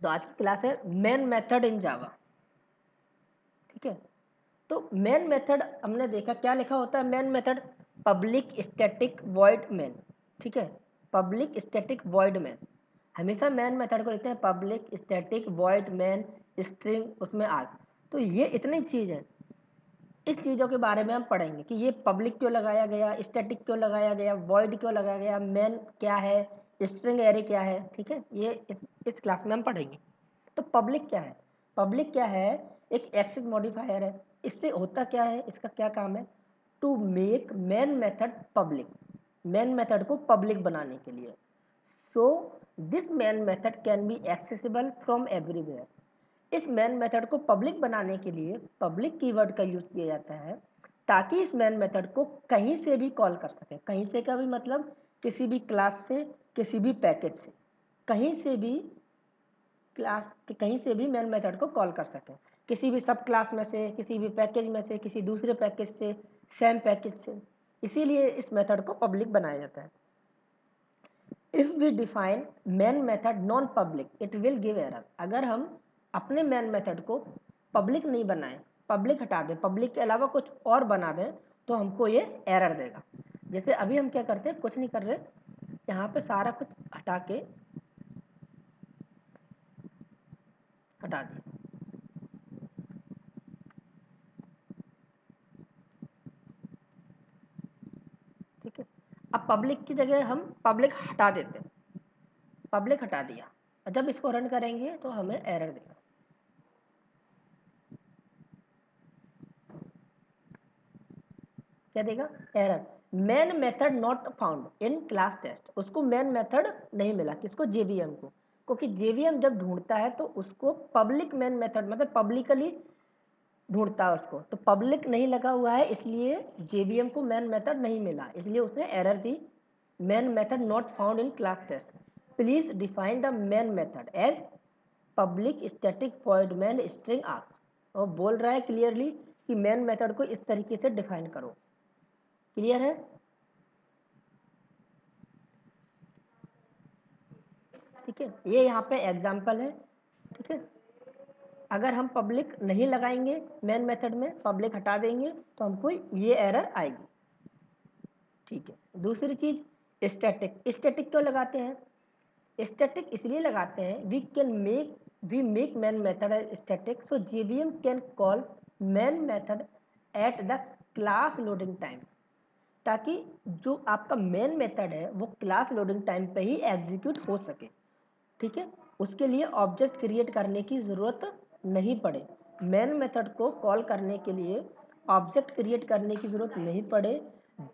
तो आज की क्लास है मेन मेथड इन जावा। ठीक है, तो मेन मेथड हमने देखा क्या लिखा होता है। Main method public static void main. ठीक है, पब्लिक स्टैटिक वॉइड मेन, हमेशा मेन मेथड को लिखते हैं public static void main string उसमें आर। तो ये इतनी चीज़ है, इस चीज़ों के बारे में हम पढ़ेंगे कि ये पब्लिक क्यों लगाया गया, स्टैटिक क्यों लगाया गया, वॉइड क्यों लगाया गया, मेन क्या है, स्ट्रिंग एरे क्या है। ठीक है, ये इस क्लास में हम पढ़ेंगे। तो पब्लिक क्या है? पब्लिक क्या है? एक एक्सेस मॉडिफायर है। इससे होता क्या है, इसका क्या काम है? To make main method public, main method को पब्लिक बनाने के लिए। So this main method can be accessible from everywhere. इस मेन मेथड को पब्लिक बनाने के लिए पब्लिक कीवर्ड का यूज किया जाता है, ताकि इस मेन मेथड को कहीं से भी कॉल कर सके। कहीं से का भी मतलब किसी भी क्लास से, किसी भी पैकेज से, कहीं से भी क्लास के कहीं से भी मेन मेथड को कॉल कर सकें, किसी भी सब क्लास में से, किसी भी पैकेज में से, किसी दूसरे पैकेज से, सेम पैकेज से। इसीलिए इस मेथड को पब्लिक बनाया जाता है। If we define main method non public it will give error. अगर हम अपने मेन मेथड को पब्लिक नहीं बनाएं, पब्लिक हटा दें, पब्लिक के अलावा कुछ और बना दें, तो हमको ये एरर देगा। जैसे अभी हम क्या करते हैं, कुछ नहीं कर रहे, यहाँ पे सारा कुछ हटा के हटा दिया। ठीक है, अब पब्लिक की जगह हम पब्लिक हटा देते हैं, पब्लिक हटा दिया, और जब इसको रन करेंगे तो हमें एरर देगा। क्या देगा? Error, main method not found in class test. उसको मेन मेथड नहीं मिला, किसको? जेवीएम को। क्योंकि जेवीएम जब ढूंढता है तो उसको पब्लिक मेन मेथड मतलब पब्लिकली ढूंढता है उसको, तो पब्लिक नहीं लगा हुआ है, इसलिए जेवीएम को मेन मेथड नहीं मिला, इसलिए उसने एरर दी, main method not found in class test. Please define the main method as public static void main string args. और बोल रहा है क्लियरली कि मेन मेथड को इस तरीके से डिफाइन करो। क्लियर है? ठीक है, ये यहाँ पे एग्जाम्पल है। ठीक है, अगर हम पब्लिक नहीं लगाएंगे मेन मेथड में, पब्लिक हटा देंगे, तो हमको ये एरर आएगी। ठीक है, दूसरी चीज स्टैटिक। स्टैटिक क्यों लगाते हैं? स्टैटिक इसलिए लगाते हैं we make main method static so JVM can call main method at the class loading time. ताकि जो आपका मेन मेथड है वो क्लास लोडिंग टाइम पे ही एग्जीक्यूट हो सके। ठीक है, उसके लिए ऑब्जेक्ट क्रिएट करने की ज़रूरत नहीं पड़े, मेन मेथड को कॉल करने के लिए ऑब्जेक्ट क्रिएट करने की ज़रूरत नहीं पड़े।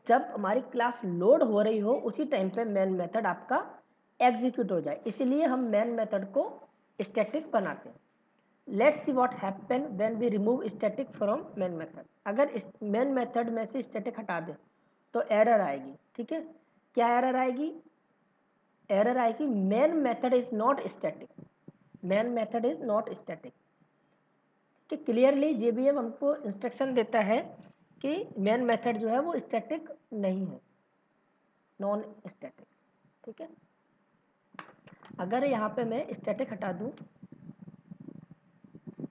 जब हमारी क्लास लोड हो रही हो उसी टाइम पे मेन मेथड आपका एग्जीक्यूट हो जाए, इसलिए हम मेन मेथड को स्टैटिक बनाते हैं। Let's see what happen when we remove static from main method. अगर मेन मेथड में से स्टैटिक हटा दें तो एरर आएगी। ठीक है, क्या एरर आएगी? एरर आएगी main method is not static, main method is not static. कि क्लियरली जेबीएम हमको इंस्ट्रक्शन देता है कि मेन मेथड जो है वो स्टैटिक नहीं है, नॉन स्टैटिक। ठीक है, अगर यहाँ पे मैं स्टैटिक हटा दूँ,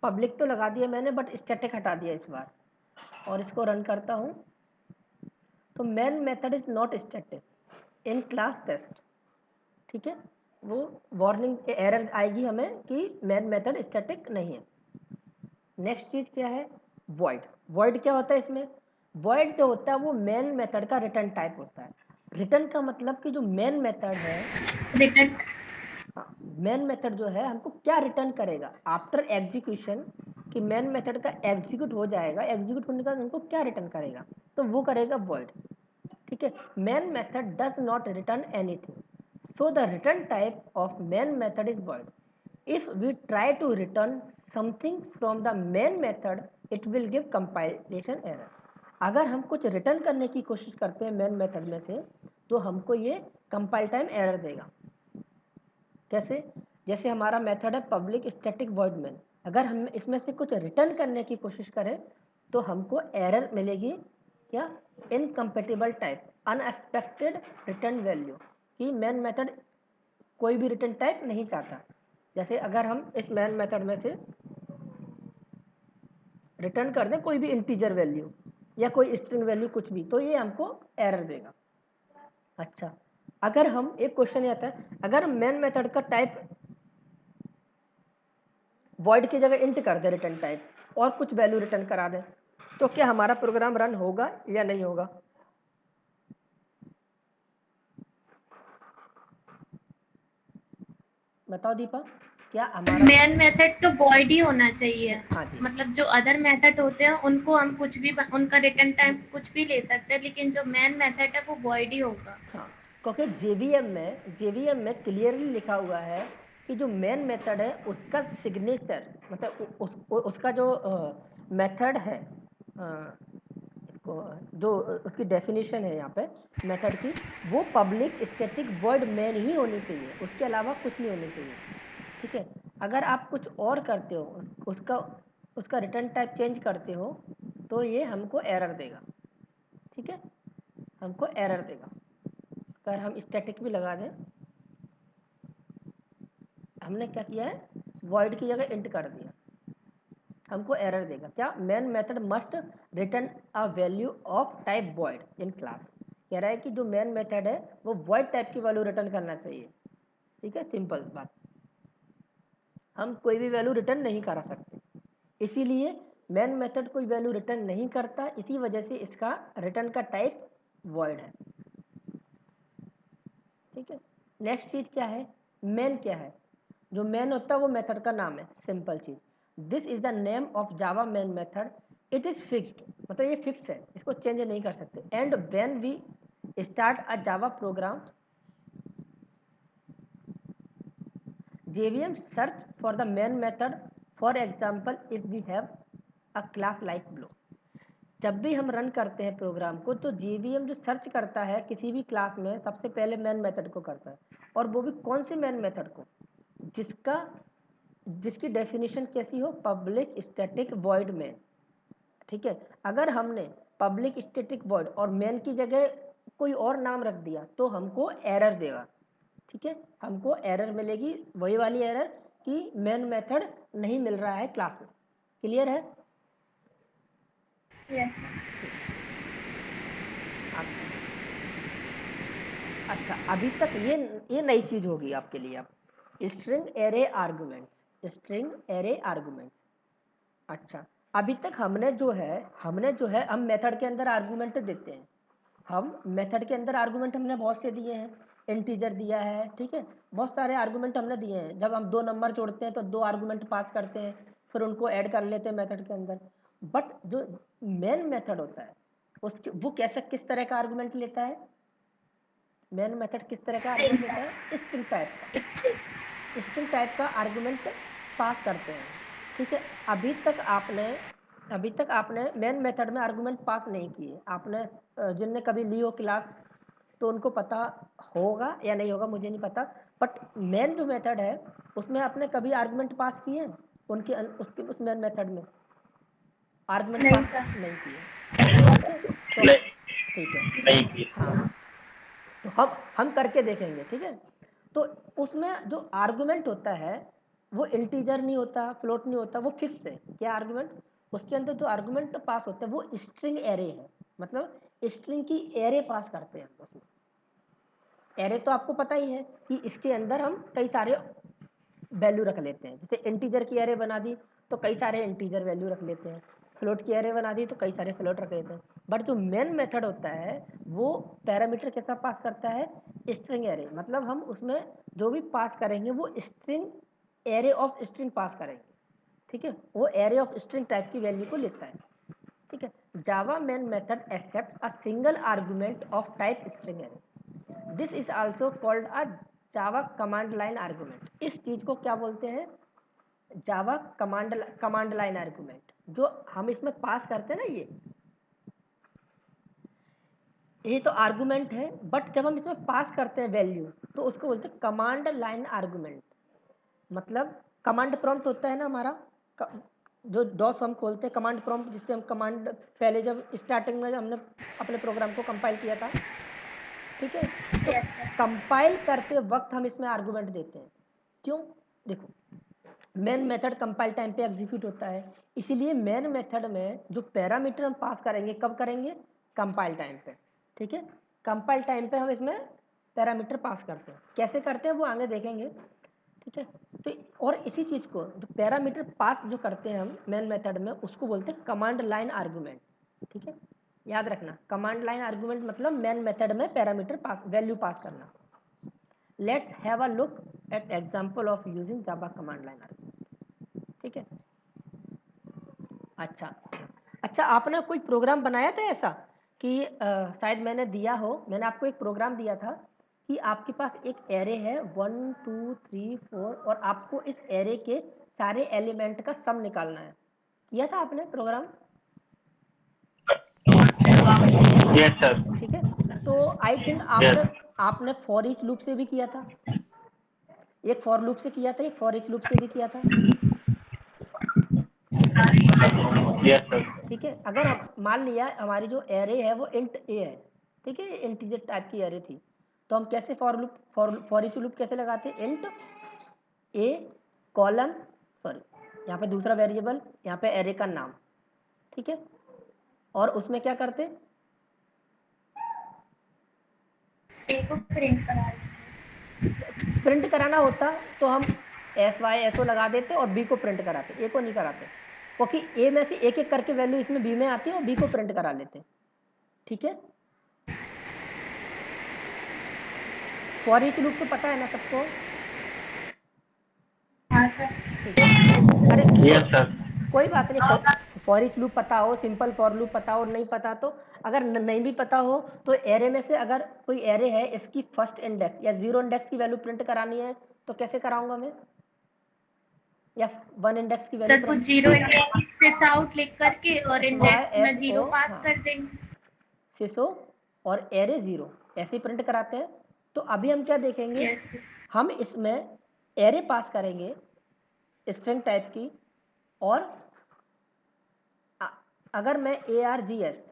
पब्लिक तो लगा दिया मैंने बट स्टैटिक हटा दिया इस बार, और इसको रन करता हूँ, तो main method is not static in class test. ठीक है, वो वार्निंग एरर आएगी हमें कि मेन मेथड स्टैटिक नहीं है। नेक्स्ट चीज क्या है? वॉइड। वॉइड क्या होता है इसमें? वॉइड जो होता है वो मेन मेथड का रिटर्न टाइप होता है। रिटर्न का मतलब कि जो मेन मेथड है, रिटर्न हाँ, मेन मेथड जो है हमको क्या रिटर्न करेगा आफ्टर एग्जीक्यूशन, कि मेन मेथड का एग्जीक्यूट हो जाएगा, एग्जीक्यूट होने का हमको क्या रिटर्न करेगा, तो वो करेगा वॉइड। ठीक है, main method does not return anything, so the return type of main method is void. If we try to return something from the main method it will give compilation error. अगर हम कुछ return करने की कोशिश करते हैं main method में से, तो हमको ये कंपाइल टाइम एरर देगा। कैसे? जैसे हमारा मेथड है पब्लिक स्टैटिक वॉइड मेन, अगर हम इसमें से कुछ रिटर्न करने की कोशिश करें तो हमको एरर मिलेगी क्या? Incompatible type, unexpected return value, कि मेन मेथड कोई भी रिटर्न टाइप नहीं चाहता। जैसे अगर हम इस मेन मेथड में से रिटर्न कर दें कोई भी इंटीजर वैल्यू या कोई स्ट्रिंग वैल्यू कुछ भी, तो ये हमको एरर देगा। अच्छा, अगर हम एक क्वेश्चन ये आता है, अगर मेन मेथड का टाइप वॉइड की जगह इंट कर दे रिटर्न टाइप और कुछ वैल्यू रिटर्न करा दें, तो क्या हमारा प्रोग्राम रन होगा या नहीं होगा? बताओ दीपा, क्या हमारा मेन मेथड तो वॉइड ही होना चाहिए। हाँ जी, मतलब जो अदर मेथड होते हैं उनको हम कुछ भी उनका रिटर्न टाइम कुछ भी ले सकते हैं, लेकिन जो मेन मेथड है वो वॉइड ही होगा। हाँ, क्योंकि जेवीएम में क्लियरली लिखा हुआ है कि जो मेन मेथड है उसका सिग्नेचर मतलब उसका जो मेथड है, इसको जो उसकी डेफिनेशन है यहाँ पे मेथड की, वो पब्लिक स्टैटिक वॉइड मेन ही होनी चाहिए, उसके अलावा कुछ नहीं होनी चाहिए। ठीक है, अगर आप कुछ और करते हो, उसका उसका रिटर्न टाइप चेंज करते हो, तो ये हमको एरर देगा। ठीक है, हमको एरर देगा। अगर हम स्टैटिक भी लगा दें, हमने क्या किया है, वॉइड की जगह इंट कर दिया, हमको एरर देगा। क्या? Main method must return a value of type void in class. कह रहा है कि जो मेन मेथड है वो वॉइड टाइप की वैल्यू रिटर्न करना चाहिए। ठीक है, सिंपल बात, हम कोई भी वैल्यू रिटर्न नहीं करा सकते, इसीलिए मेन मेथड कोई वैल्यू रिटर्न नहीं करता, इसी वजह से इसका रिटर्न का टाइप वॉइड है। ठीक है, नेक्स्ट चीज क्या है, मेन क्या है? जो मेन होता है वो मेथड का नाम है, सिंपल चीज। This is the name of Java main method, it is fixed, मतलब ये फिक्स है, इसको चेंज नहीं कर सकते। And when we start a Java program, JVM search for the main method, for example if we have a class like below। जब भी हम रन करते हैं प्रोग्राम को, तो JVM जो सर्च करता है किसी भी क्लास में, सबसे पहले मेन मेथड को करता है, और वो भी कौन से मेन मेथड को? जिसका जिसकी डेफिनेशन कैसी हो, पब्लिक स्टैटिक वॉइड मेन। ठीक है, अगर हमने पब्लिक स्टैटिक वॉइड और मेन की जगह कोई और नाम रख दिया तो हमको एरर देगा। ठीक है, हमको एरर मिलेगी, वही वाली एरर कि मेन मेथड नहीं मिल रहा है क्लास में। क्लियर है? यस। अच्छा, अच्छा, अभी तक ये नई चीज होगी आपके लिए। अब string array argument, string array argument. अच्छा, अभी तक हमने जो है हम मेथड के अंदर आर्गुमेंट देते हैं। हम मेथड के अंदर आर्गुमेंट हमने बहुत से दिए हैं, इंटीजर दिया है, ठीक है, बहुत सारे आर्गुमेंट हमने दिए हैं। जब हम दो नंबर जोड़ते हैं तो दो आर्गुमेंट पास करते हैं, फिर उनको ऐड कर लेते हैं मेथड के अंदर। बट जो मेन मेथड होता है उसके वो कैसा किस तरह का आर्गुमेंट लेता है? मेन मेथड किस तरह का आर्गुमेंट लेता है? स्ट्रिंग टाइप का, स्ट्रिंग टाइप का आर्गुमेंट पास करते हैं। ठीक है, अभी तक आपने मेन मेथड में आर्गुमेंट पास नहीं किए। आपने जिनने कभी ली हो क्लास तो उनको पता होगा या नहीं होगा मुझे नहीं पता, बट मेन जो मेथड है उसमें आपने कभी आर्गुमेंट पास किए हैं? उसके उस मेन मेथड में आर्गुमेंट नहीं पास सर। नहीं किए। ठीक है, तो ठीक है, हाँ, तो हम करके देखेंगे। ठीक है, तो उसमें जो आर्गुमेंट होता है वो इंटीजर नहीं होता, फ्लोट नहीं होता, वो फिक्स है। क्या आर्गुमेंट? उसके अंदर जो आर्गुमेंट पास होता है वो स्ट्रिंग एरे है, मतलब स्ट्रिंग की एरे पास करते हैं उसमें। एरे तो आपको पता ही है कि इसके अंदर हम कई सारे वैल्यू रख लेते हैं। जैसे इंटीजर की एरे बना दी तो कई सारे इंटीजर वैल्यू रख लेते हैं, फ्लोट की एरे बना दी तो कई सारे फ्लोट रख लेते हैं। बट जो मेन मेथड होता है वो पैरामीटर कैसा पास करता है? स्ट्रिंग एरे, मतलब हम उसमें जो भी पास करेंगे वो string array of string pass करेंगे। ठीक है, वो एरे ऑफ स्ट्रिंग टाइप की वैल्यू को लेता है। ठीक है, Java main method accept a single argument of type string array, this is also called a Java command line argument. इस चीज को क्या बोलते हैं? Java command line argument. जो हम इसमें पास करते हैं ना, ये तो आर्गुमेंट है, बट जब हम इसमें पास करते हैं वैल्यू तो उसको बोलते हैं कमांड लाइन आर्गुमेंट। मतलब कमांड प्रॉम्प्ट होता है ना हमारा, जो डॉस हम खोलते हैं कमांड प्रॉम्प्ट, जिससे हम कमांड पहले जब स्टार्टिंग में हमने अपने प्रोग्राम को कंपाइल किया था। ठीक है, तो यस सर। कंपाइल करते वक्त हम इसमें आर्गुमेंट देते हैं। क्यों? देखो, मेन मेथड कंपाइल टाइम पे एग्जीक्यूट होता है, इसीलिए मेन मेथड में जो पैरामीटर हम पास करेंगे कब करेंगे, कंपाइल टाइम पे। ठीक है, कंपाइल टाइम पे हम इसमें पैरामीटर पास करते हैं, कैसे करते हैं वो आगे देखेंगे। ठीक है, तो और इसी चीज़ को जो पैरामीटर पास जो करते हैं हम मेन मेथड में, उसको बोलते हैं कमांड लाइन आर्गूमेंट। ठीक है, याद रखना, कमांड लाइन आर्गूमेंट मतलब मेन मेथड में पैरामीटर पास, वैल्यू पास करना। Let's have a look at example of using Java command line argument. ठीक है, अच्छा आपने कोई प्रोग्राम बनाया था ऐसा कि शायद मैंने दिया हो, मैंने आपको एक प्रोग्राम दिया था कि आपके पास एक एरे है 1 2 3 4 और आपको इस एरे के सारे एलिमेंट का सम निकालना है, किया था आपने प्रोग्राम? Yes sir. ठीक है, तो आई थिंक आपने यस आपने फॉर ईच लूप से भी किया था, एक फॉर लूप से किया था, एक फॉर ईच लूप से भी किया था। Yes sir. ठीक है, अगर हम मान लिया हमारी जो एरे है वो इंट ए है, ठीक है, इंटीजर टाइप की एरे थी, तो हम कैसे फॉर ईच लूप कैसे लगाते, इंट ए कॉलन, सॉरी यहाँ पे दूसरा वेरिएबल, यहाँ पे एरे का नाम। ठीक है, और उसमें क्या करते, ए को प्रिंट करा प्रिंट कराना होता तो हम एस वाई एस ओ लगा देते और बी को प्रिंट कराते, ए को नहीं कराते, क्योंकि ए में से एक एक करके वैल्यू इसमें बी में आती है और बी को प्रिंट करा लेते। ठीक है, फॉर ईच लूप तो पता है ना सबको? हाँ सर। ठीक है, अरे यस सर। कोई बात नहीं, फॉर ईच लूप पता हो, सिंपल फॉर लूप पता हो, नहीं पता तो अगर नहीं भी पता हो तो एरे में से अगर कोई एरे है, इसकी फर्स्ट इंडेक्स या जीरो इंडेक्स की वैल्यू प्रिंट करानी है तो कैसे कराऊंगा मैं, या वन इंडेक्स की वैल्यू सर कुछ प्रिंट, जीरो इंडेक्स सिस आउट लिख करके और एस वाई इंडेक्स में एस ओ, जीरो पास हाँ कर देंगे। सिसो और एरे जीरो ऐसे ही प्रिंट कराते हैं। तो अभी हम क्या देखेंगे, यस सर। हम इसमें एरे पास करेंगे स्ट्रिंग टाइप की, और अगर मैं ए आर जी एस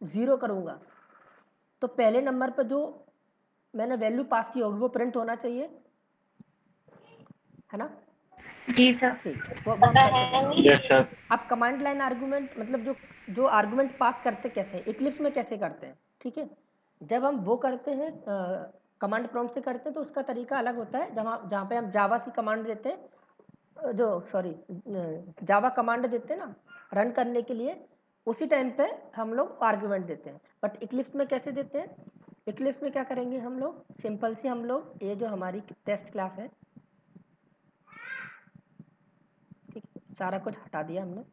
ज़ीरो करूँगा तो पहले नंबर पर जो मैंने वैल्यू पास की होगी वो प्रिंट होना चाहिए, है ना? जी सर। ठीक, वो हम कैसे करेंगे। Yes sir. अब कमांड लाइन आर्गूमेंट मतलब जो जो आर्गूमेंट पास करते कैसे हैं, इक्लिप्स में कैसे करते हैं। ठीक है, जब हम वो करते हैं कमांड प्रॉम्प्ट से करते हैं तो उसका तरीका अलग होता है, जहाँ पे हम जावा सी कमांड देते हैं, जो सॉरी जावा कमांड देते हैं ना रन करने के लिए, उसी टाइम पे हम लोग आर्गूमेंट देते हैं। बट इक्लिप्स में कैसे देते हैं, इक्लिप्स में क्या करेंगे हम लोग, सिंपल सी हम लोग ये जो हमारी टेस्ट क्लास है, ठीक, सारा कुछ हटा दिया हमने,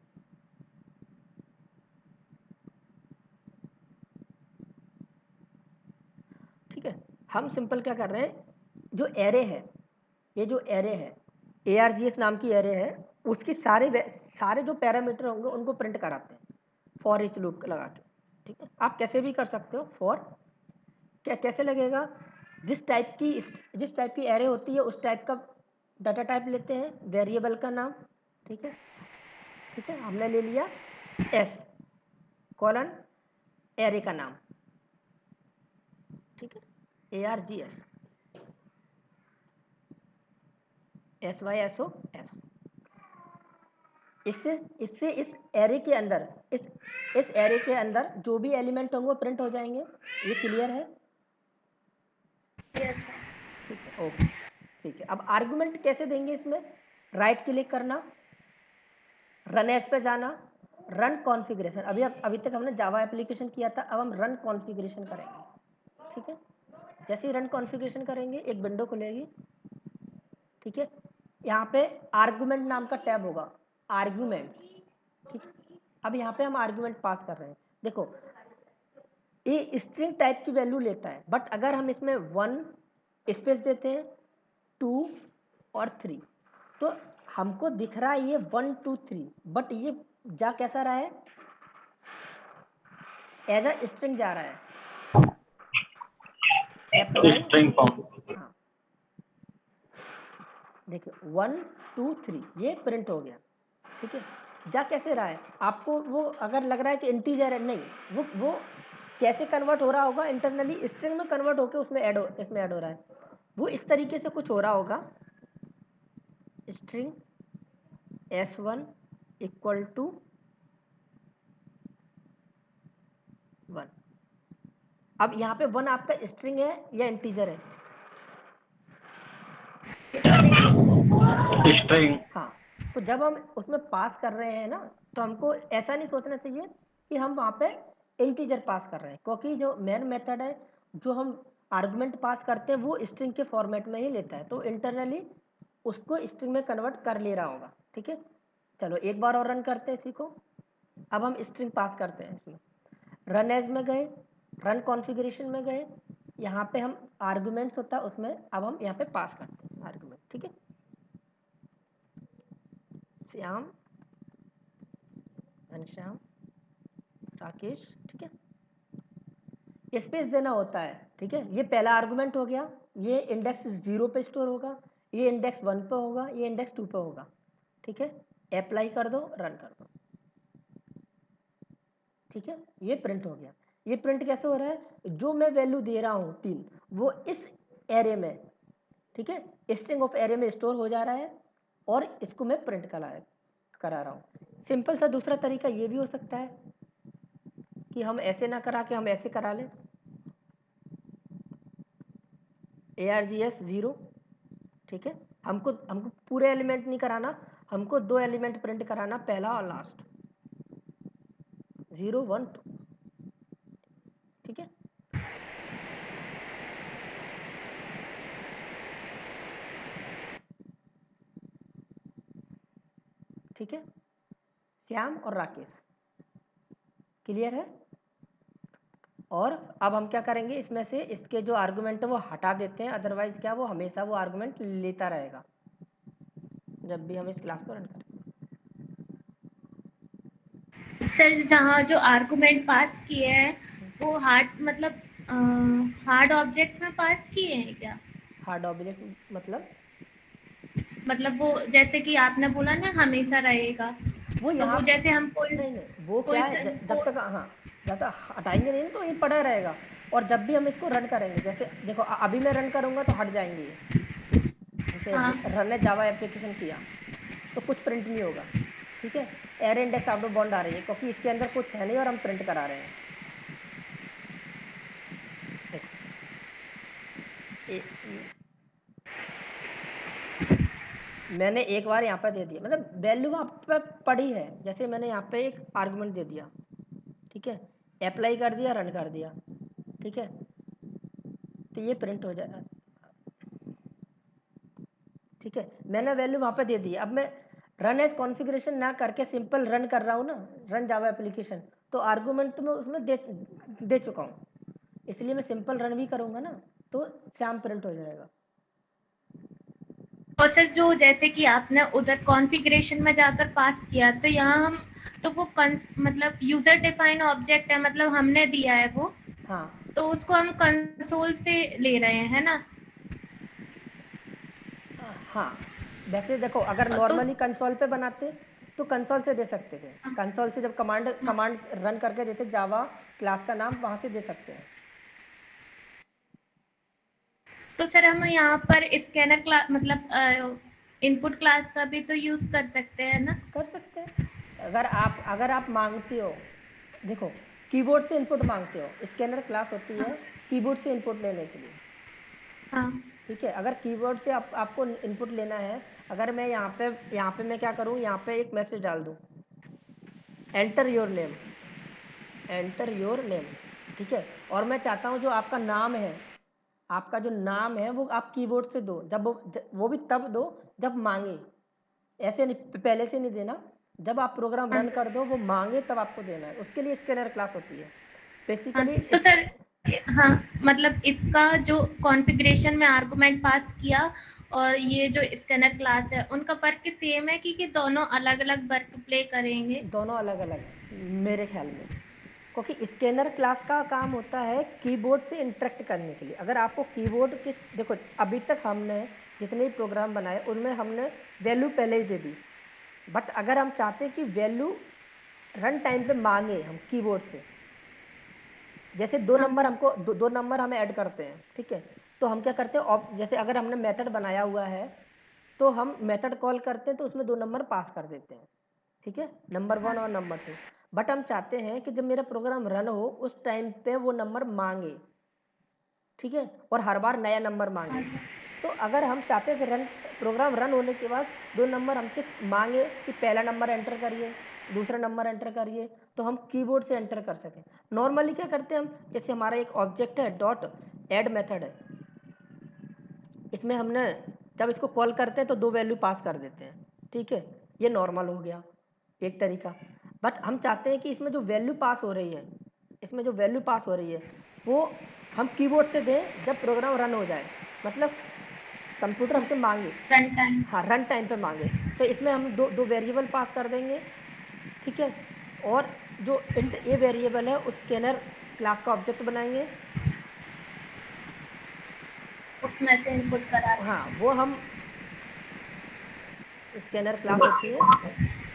ठीक है, हम सिंपल क्या कर रहे हैं, जो एरे है, ये जो एरे है ए आर जी एस नाम की एरे है, उसके सारे जो पैरामीटर होंगे उनको प्रिंट कराते हैं फॉर ईच लूप लगा के। ठीक है, आप कैसे भी कर सकते हो, फॉर क्या कैसे लगेगा, जिस टाइप की एरे होती है उस टाइप का डाटा टाइप लेते हैं, वेरिएबल का नाम। ठीक है, ठीक है, हमने ले लिया एस कॉलन एरे का नाम। ठीक है, A R G S Y S O S, इससे इससे इस एरे के अंदर इस एरे के अंदर जो भी एलिमेंट होंगे वो प्रिंट हो जाएंगे। ये क्लियर है? Yes sir. ठीक है, ओके, ठीक है। अब आर्गुमेंट कैसे देंगे, इसमें राइट क्लिक करना, रन एज पे जाना, रन कॉन्फ़िगरेशन, अभी तक हमने जावा एप्लीकेशन किया था, अब हम रन कॉन्फ़िगरेशन करेंगे। ठीक है, जैसे ही रन कॉन्फ़िगरेशन करेंगे एक विंडो खुलेगी। ठीक है, यहाँ पे आर्गुमेंट नाम का टैब होगा, आर्गुमेंट। ठीक है, अब यहाँ पे हम आर्गुमेंट पास कर रहे हैं, देखो ये स्ट्रिंग टाइप की वैल्यू लेता है, बट अगर हम इसमें 1 स्पेस देते हैं 2 और 3 तो हमको दिख रहा है ये 1 2 3, बट ये जा कैसा रहा है, एज अ स्ट्रिंग जा रहा है, F9, स्ट्रिंग फॉर्म। हाँ देखिए 1 2 3 ये प्रिंट हो गया। ठीक है, जा कैसे रहा है, आपको वो अगर लग रहा है कि इंटीजर है, नहीं, वो कैसे कन्वर्ट हो रहा होगा, इंटरनली स्ट्रिंग में कन्वर्ट होकर उसमें इसमें ऐड हो रहा है, वो इस तरीके से कुछ हो रहा होगा, स्ट्रिंग S1 इक्वल टू 1। अब यहाँ पे 1 आपका स्ट्रिंग है या इंटीजर है? स्ट्रिंग। हाँ, तो जब हम उसमें पास कर रहे हैं ना, तो हमको ऐसा नहीं सोचना चाहिए कि हम वहाँ पे इंटीजर पास कर रहे हैं, क्योंकि जो मेन मेथड है, जो हम आर्गुमेंट पास करते हैं वो स्ट्रिंग के फॉर्मेट में ही लेता है, तो इंटरनली उसको स्ट्रिंग में कन्वर्ट कर ले रहा होगा। ठीक है, चलो एक बार और रन करते हैं इसी को। अब हम स्ट्रिंग पास करते हैं इसमें, रन एज में गए, रन कॉन्फ़िगरेशन में गए, यहाँ पे हम आर्गुमेंट्स होता है उसमें अब हम यहाँ पे पास करते हैं आर्गुमेंट। ठीक है, श्याम, घनश्याम, राकेश। ठीक है, स्पेस देना होता है। ठीक है, ये पहला आर्गुमेंट हो गया, ये इंडेक्स 0 पे स्टोर होगा, ये इंडेक्स 1 पे होगा, ये इंडेक्स 2 पे होगा। ठीक है, अप्लाई कर दो, रन कर दो। ठीक है, ये प्रिंट हो गया। ये प्रिंट कैसे हो रहा है? जो मैं वैल्यू दे रहा हूँ 3, वो इस एरे में, ठीक है, स्ट्रिंग ऑफ एरे में स्टोर हो जा रहा है और इसको मैं प्रिंट करा रहा हूँ। सिंपल सा दूसरा तरीका ये भी हो सकता है कि हम ऐसे ना करा के हम ऐसे करा लें, args 0। ठीक है, हमको पूरे एलिमेंट नहीं कराना, हमको 2 एलिमेंट प्रिंट कराना, पहला और लास्ट, 0 1 2। ठीक है, ठीक है, श्याम और राकेश, क्लियर है? और अब हम क्या करेंगे, इसमें से इसके जो आर्गुमेंट है वो हटा देते हैं, अदरवाइज क्या वो हमेशा वो आर्गुमेंट लेता रहेगा जब भी हम इस क्लास को रन करें। सर जहाँ जो आर्गुमेंट पास किए हैं वो हार्ड हार्ड ऑब्जेक्ट में पास किए हैं क्या? हार्ड ऑब्जेक्ट मतलब वो जैसे कि आपने बोला ना हमेशा रहेगा, वो तो यहाँ वो जैसे हम कोई नहीं नहीं, वो कोई क्या है, जब तक, हाँ, जब तक हटाएंगे नहीं तो ये पड़ा रहेगा। और जब भी हम इसको रन करेंगे, जैसे देखो अभी मैं रन करूँगा तो हट जाएंगे ये, जैसे हाँ रन है जावा एप्लीकेशन किया तो कुछ प्रिंट नहीं होगा। ठीक है, array index out of bound आ रही है क्योंकि इसके अंदर कुछ है नहीं और हम प्रिंट करा रहे हैं। देखो मैंने एक बार यहाँ पे दे दिया, मतलब वैल्यू वहाँ पे पड़ी है, जैसे मैंने यहाँ पे एक आर्गुमेंट दे दिया। ठीक है, अप्लाई कर दिया, रन कर दिया। ठीक है, तो ये प्रिंट हो जाएगा। ठीक है, मैंने वैल्यू वहाँ पे दे दी। अब मैं रन एज कॉन्फ़िगरेशन ना करके सिंपल रन कर रहा हूँ ना, रन जावा एप्लीकेशन, तो आर्गुमेंट तो मैं उसमें दे चुका हूँ, इसलिए मैं सिंपल रन भी करूँगा ना तो श्याम प्रिंट हो जाएगा। और सर जो जैसे कि आपने उधर कॉन्फ़िगरेशन में जाकर पास किया, तो यहाँ हम तो वो मतलब यूजर डिफाइंड ऑब्जेक्ट है, मतलब हमने दिया है वो, हाँ तो उसको हम कंसोल से ले रहे हैं, है ना? हाँ, वैसे देखो अगर तो नॉर्मली कंसोल पे बनाते तो कंसोल से दे सकते थे, कंसोल से जब कमांड रन करके देते जावा क्लास का नाम वहाँ से दे सकते हैं। तो सर हम यहाँ पर स्कैनर क्लास मतलब इनपुट क्लास का भी तो यूज कर सकते हैं ना? कर सकते हैं, अगर आप मांगते हो, देखो कीबोर्ड से इनपुट मांगते हो, स्कैनर क्लास होती है कीबोर्ड से इनपुट लेने के लिए। हाँ ठीक है, अगर कीबोर्ड से आपको इनपुट लेना है, अगर मैं यहाँ पे मैं क्या करूँ, यहाँ पे एक मैसेज डाल दूँ, enter your name, enter your name. ठीक है, और मैं चाहता हूँ जो आपका नाम है, आपका जो नाम है वो आप कीबोर्ड से दो, जब वो भी तब दो जब मांगे, ऐसे नहीं पहले से नहीं देना, जब आप प्रोग्राम रन कर दो वो मांगे तब आपको देना है, उसके लिए स्कैनर क्लास होती है हाँ। बेसिकली। तो सर हाँ, मतलब इसका जो कॉन्फ़िगरेशन में आर्गुमेंट पास किया और ये जो स्कैनर क्लास है उनका वर्क सेम है कि दोनों अलग अलग वर्क प्ले करेंगे? दोनों अलग अलग है मेरे ख्याल में, क्योंकि स्कैनर क्लास का काम होता है कीबोर्ड से इंटरेक्ट करने के लिए। अगर आपको कीबोर्ड के, देखो अभी तक हमने जितने भी प्रोग्राम बनाए उनमें हमने वैल्यू पहले ही दे दी, बट अगर हम चाहते हैं कि वैल्यू रन टाइम पे मांगे हम कीबोर्ड से, जैसे दो हाँ नंबर हमको दो नंबर हमें ऐड करते हैं। ठीक है, तो हम क्या करते हैं, जैसे अगर हमने मेथड बनाया हुआ है तो हम मेथड कॉल करते हैं तो उसमें 2 नंबर पास कर देते हैं, ठीक है, नंबर 1 और नंबर 2। बट हम चाहते हैं कि जब मेरा प्रोग्राम रन हो उस टाइम पे वो नंबर मांगे, ठीक है, और हर बार नया नंबर मांगे। तो अगर हम चाहते थे प्रोग्राम रन होने के बाद 2 नंबर हमसे मांगे कि पहला नंबर एंटर करिए, दूसरा नंबर एंटर करिए, तो हम कीबोर्ड से एंटर कर सकें। नॉर्मली क्या करते हैं हम, जैसे हमारा एक ऑब्जेक्ट है डॉट ऐड मेथड है, इसमें हमने जब इसको कॉल करते हैं तो 2 वैल्यू पास कर देते हैं, ठीक है, ये नॉर्मल हो गया एक तरीका। बट हम चाहते हैं कि इसमें जो वैल्यू पास हो रही है, इसमें जो वैल्यू पास हो रही है वो हम कीबोर्ड से दें जब प्रोग्राम रन हो जाए, मतलब कंप्यूटर हमसे मांगे, रन टाइम। हाँ रन टाइम पे मांगे, तो इसमें हम दो वेरिएबल पास कर देंगे, ठीक है, और जो इंट ए वेरिएबल है उस स्कैनर क्लास का ऑब्जेक्ट बनाएंगे, उसमें से इनपुट करा दें। हाँ वो हम स्कैनर क्लास होती है,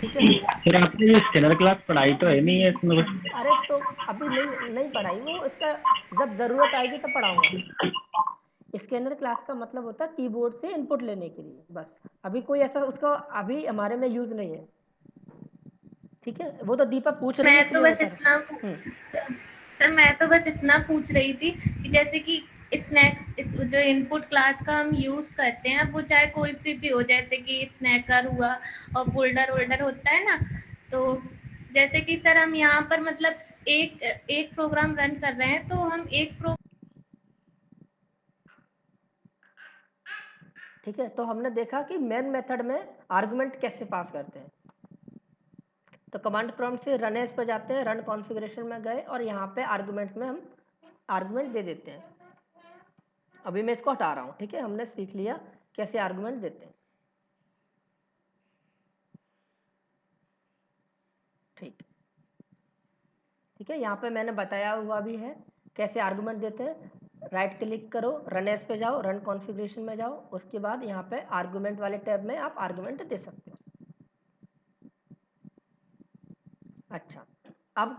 ठीक है। फिर आपने ये स्कैनर क्लास पढ़ाई तो है नहीं है इसमें कुछ? अरे तो अभी नहीं पढ़ाई, वो इसका जब ज़रूरत आएगी तब पढ़ाऊंगा। स्कैनर क्लास का मतलब होता है कीबोर्ड से इनपुट लेने के लिए, बस अभी कोई ऐसा उसका अभी हमारे में यूज़ नहीं है, ठीक है। वो तो दीपा पूछ रही है मैं तो इसलिए बस बता इतना रहा। सर मैं तो बस इतना पूछ रही थी कि जैसे कि स्नैक जो इनपुट क्लास का हम यूज करते हैं वो चाहे कोई सी भी हो, जैसे कि स्नैकर हुआ और फोल्डर वोल्डर होता है ना, तो जैसे कि सर हम यहाँ पर मतलब एक प्रोग्राम रन कर रहे हैं तो हम ठीक है, तो हमने देखा कि मेन मेथड में आर्गुमेंट कैसे पास करते हैं। तो कमांड प्रॉम्प्ट से रन एज पर जाते हैं, रन कॉन्फ़िगरेशन में गए और यहाँ पे आर्गुमेंट्स में हम आर्गुमेंट दे देते हैं। अभी मैं इसको हटा रहा हूँ, ठीक है, हमने सीख लिया कैसे आर्गुमेंट देते हैं, ठीक ठीक है। यहाँ पे मैंने बताया हुआ भी है कैसे आर्गुमेंट देते हैं। राइट क्लिक करो, रन एज पे जाओ, रन कॉन्फ़िगरेशन में जाओ, उसके बाद यहाँ पे आर्गुमेंट वाले टैब में आप आर्गुमेंट दे सकते हो। अच्छा, अब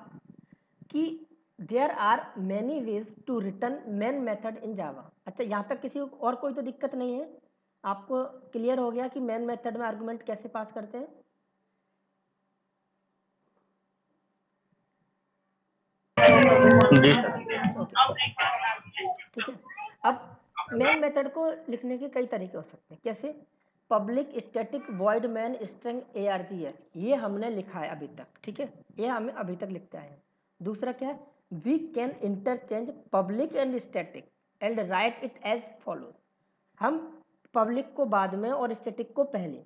कि there are many ways to return main method in Java. अच्छा, यहाँ तक किसी को और कोई तो दिक्कत नहीं है, आपको क्लियर हो गया कि मेन मेथड में आर्गुमेंट कैसे पास करते हैं? जी सर। ओके, ठीक है। अब मेन मेथड को लिखने के कई तरीके हो सकते हैं, कैसे? Public static void main string ARGS, ये हमने लिखा है अभी तक, ठीक है, ये हमें अभी तक लिखते आए हैं। दूसरा क्या है? We can interchange public and static and write it as follows. हम पब्लिक को बाद में और स्टैटिक को पहले,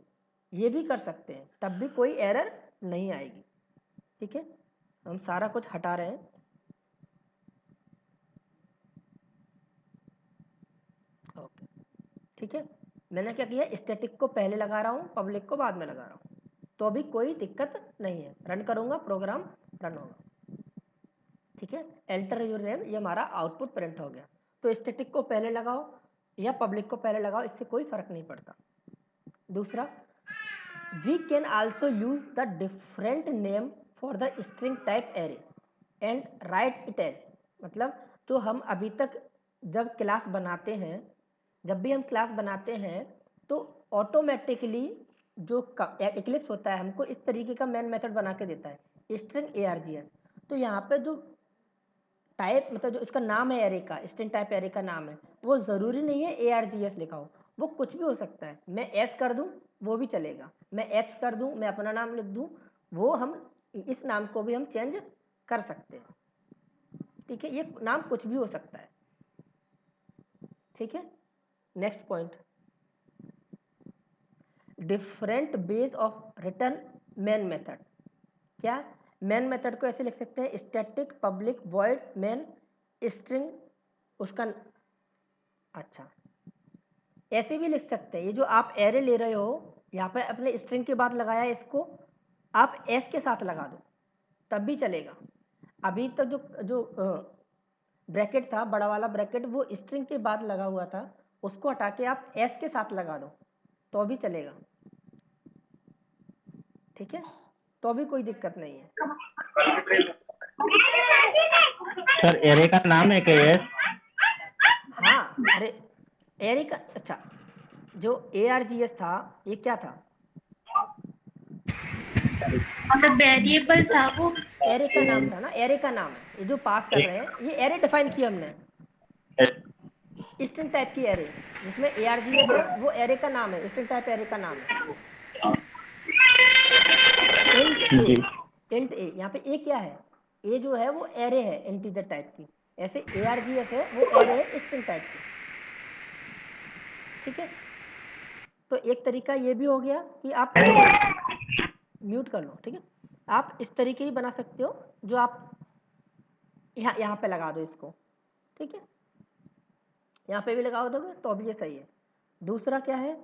ये भी कर सकते हैं, तब भी कोई एरर नहीं आएगी, ठीक है। हम सारा कुछ हटा रहे हैं, ओके, ठीक है। मैंने क्या किया, स्टैटिक को पहले लगा रहा हूँ, पब्लिक को बाद में लगा रहा हूँ, तो अभी कोई दिक्कत नहीं है, रन करूँगा प्रोग्राम रन होगा, ठीक है। एंटर योर नेम, ये हमारा आउटपुट प्रिंट हो गया। तो स्टैटिक को पहले लगाओ या पब्लिक को पहले लगाओ, इससे कोई फर्क नहीं पड़ता। दूसरा, we can also use the different name for the string type array and write it as, मतलब जो हम अभी तक जब क्लास बनाते हैं, जब भी हम क्लास बनाते हैं तो ऑटोमेटिकली जो इक्लिप्स होता है हमको इस तरीके का मेन मेथड बना के देता है, स्ट्रिंग ARGS। तो यहाँ पे जो टाइप, मतलब जो इसका नाम है एरे का, स्ट्रिंग टाइप एरे का नाम है, वो ज़रूरी नहीं है ARGS लिखा हो, वो कुछ भी हो सकता है। मैं S कर दूँ वो भी चलेगा, मैं X कर दूँ, मैं अपना नाम लिख दूँ, वो हम इस नाम को भी हम चेंज कर सकते हैं, ठीक है, ये नाम कुछ भी हो सकता है, ठीक है। Next point, different base of return main method. क्या? मेन मेथड को ऐसे लिख सकते हैं, static public void main string उसका, अच्छा ऐसे भी लिख सकते हैं। ये जो आप एरे ले रहे हो, यहाँ पे अपने स्ट्रिंग के बाद लगाया, इसको आप एस के साथ लगा दो तब भी चलेगा। अभी तक जो जो ब्रैकेट था, बड़ा वाला ब्रैकेट, वो स्ट्रिंग के बाद लगा हुआ था, उसको हटा के आप एस के साथ लगा दो तो भी चलेगा, ठीक है, तो भी कोई दिक्कत नहीं है। सर एरे का नाम है क्या ये? हाँ, अरे एरे का, अच्छा जो ARGS था ये क्या था? मतलब वेरिएबल था वो। एरे का नाम था ना, एरे का नाम है। ये जो पास कर रहे हैं ये एरे डिफाइन किया हमने, स्ट्रिंग टाइप की एरे, जिसमें ARGS है वो एरे का नाम है, स्ट्रिंग टाइप एरे का नाम है। इंट ए, इंट ए, यहाँ पे ए क्या है? ए जो है वो एरे है इंटीजर टाइप की, ऐसे ARGS है वो एरे है स्ट्रिंग टाइप की। ठीक है, तो एक तरीका ये भी हो गया कि आप म्यूट कर लो। ठीक है, आप इस तरीके ही बना सकते हो, जो आप यहाँ पे लगा दो इसको। ठीक है, यहाँ पे भी लगा दोगे तो भी ये सही है। दूसरा क्या है?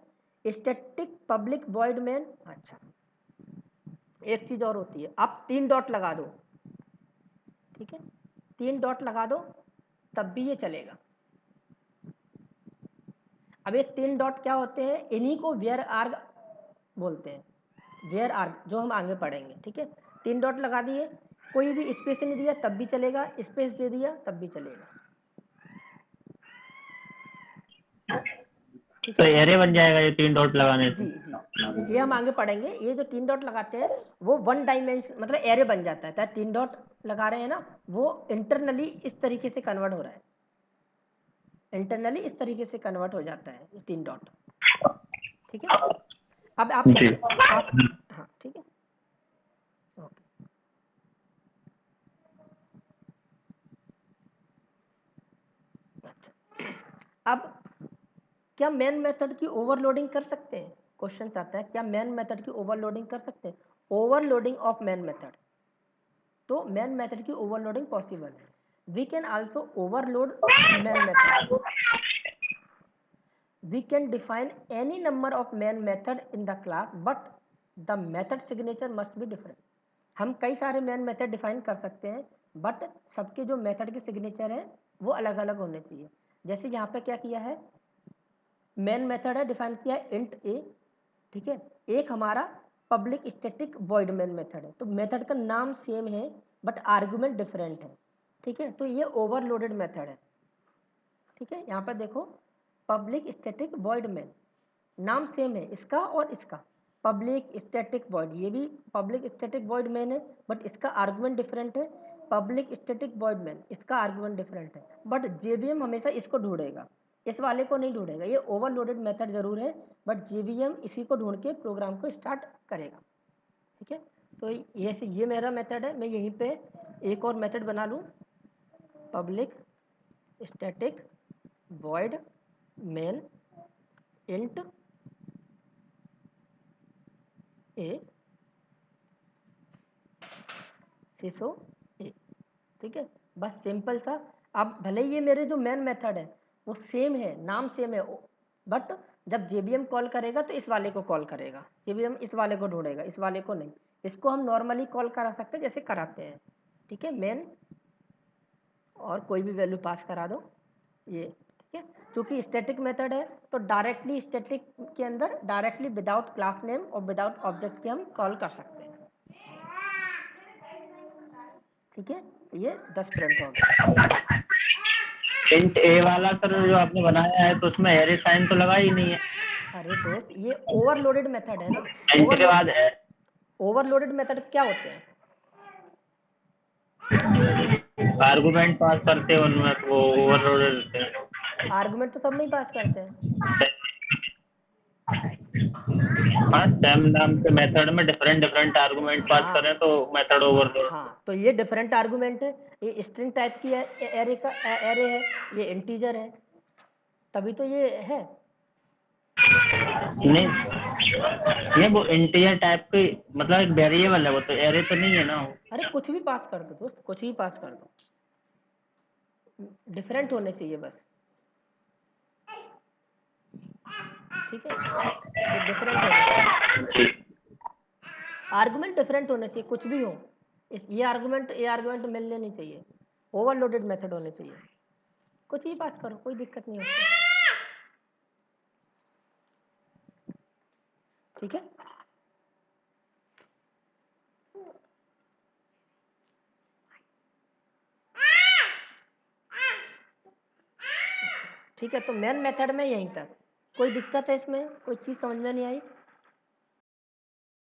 Static public void main. अच्छा, एक चीज और होती है, आप 3 डॉट लगा दो। ठीक है, 3 डॉट लगा दो तब भी ये चलेगा। अब ये 3 डॉट क्या होते हैं? इन्हीं को वेयर आर्ग बोलते हैं, वेयर आर्ग, जो हम आगे पढ़ेंगे। ठीक है, 3 डॉट लगा दिए, कोई भी स्पेस नहीं दिया तब भी चलेगा, स्पेस दे दिया तब भी चलेगा। ठीक तो है, एरे बन जाएगा ये 3 डॉट लगाने से? जी जी, ये हम आगे पढ़ेंगे। ये जो 3 डॉट लगाते हैं वो 1 डायमेंशन मतलब एरे बन जाता है। 3 डॉट लगा रहे हैं ना, वो इंटरनली इस तरीके से कन्वर्ट हो रहा है, इंटरनली इस तरीके से कन्वर्ट हो जाता है 3 डॉट। ठीक है, अब आप जी। देखिए आप, हाँ ठीक है, ओके। अच्छा, अब क्या मेन मेथड की ओवरलोडिंग कर सकते हैं? क्वेश्चन आता है, क्या मेन मेथड की ओवरलोडिंग कर सकते हैं? ओवरलोडिंग ऑफ मेन मेथड, तो मेन मेथड की ओवरलोडिंग पॉसिबल है। We can also overload main method. We can define any number of main method in the class, but the method signature must be different. हम कई सारे main method define कर सकते हैं, but सबके जो मेथड के सिग्नेचर है वो अलग अलग होने चाहिए। जैसे यहाँ पे क्या किया है, मेन मेथड है, डिफाइन किया है इंट ए। ठीक है, एक हमारा public static void main method है, तो मेथड का नाम सेम है बट आर्गुमेंट डिफरेंट है। ठीक है, तो ये ओवरलोडेड मेथड है। ठीक है, यहाँ पर देखो, पब्लिक स्टैटिक वॉइड मेन, नाम सेम है इसका और इसका, पब्लिक स्टैटिक वॉइड, ये भी पब्लिक स्टैटिक वॉइड मेन है बट इसका आर्गुमेंट डिफरेंट है। पब्लिक स्टैटिक वॉइड मेन, इसका आर्गुमेंट डिफरेंट है, बट जेवीएम हमेशा इसको ढूंढेगा, इस वाले को नहीं ढूंढेगा। ये ओवरलोडेड मेथड जरूर है बट जेवीएम इसी को ढूंढ के प्रोग्राम को स्टार्ट करेगा। ठीक है, तो ये मेरा मेथड है, मैं यहीं पे एक और मेथड बना लूँ, public static void main int a seesaw a। ठीक है, बस सिंपल सा। अब भले ही ये मेरे जो मेन मेथड है वो सेम है, नाम सेम है, बट जब जेबीएम कॉल करेगा तो इस वाले को कॉल करेगा, जेबीएम इस वाले को ढूंढेगा, इस वाले को नहीं। इसको हम नॉर्मली कॉल करा सकते हैं जैसे कराते हैं। ठीक है, मेन और कोई भी वैल्यू पास करा दो ये। ठीक है, क्योंकि स्टैटिक मेथड है तो डायरेक्टली स्टैटिक के अंदर डायरेक्टली विदाउट क्लास नेम और विदाउट ऑब्जेक्ट के हम कॉल कर सकते हैं। ठीक है, ये 10 प्रिंट हो गया। इंट ए वाला सर जो आपने बनाया है तो उसमें एरे साइन तो लगा ही नहीं है। अरे दोस्त, ये ओवरलोडेड मेथड है ना। इंट के बाद ओवरलोडेड मेथड क्या होते हैं? आर्गुमेंट पास करते हैं उनमें तो वो ओवरलोडेड होते हैं। आर्गुमेंट तो सब में ही पास करते हैं। हाँ, सेम नाम के मेथड में डिफरेंट डिफरेंट आर्गुमेंट पास हाँ करें तो मेथड ओवरलोड। हाँ, तो ये डिफरेंट आर्गुमेंट है, ये स्ट्रिंग टाइप की एरे का एरे है, ये इंटीजर है, तभी तो ये है। नहीं नहीं, वो इंटीजर टाइप की मतलब एक वेरिएबल है, वो तो एरे तो नहीं है ना। अरे कुछ भी पास कर दो दोस्त, कुछ भी पास कर दो, डिफरेंट होने चाहिए बस। ठीक है, ये डिफरेंट होने चाहिए, आर्गुमेंट डिफरेंट होने चाहिए, कुछ भी हो। ये आर्गुमेंट मिलने नहीं चाहिए, ओवरलोडेड मेथड होने चाहिए। कुछ भी पास करो, कोई दिक्कत नहीं होती। ठीक है, ठीक है, तो मेन मेथड में यहीं तक। कोई दिक्कत है इसमें? कोई चीज़ समझ में नहीं आई?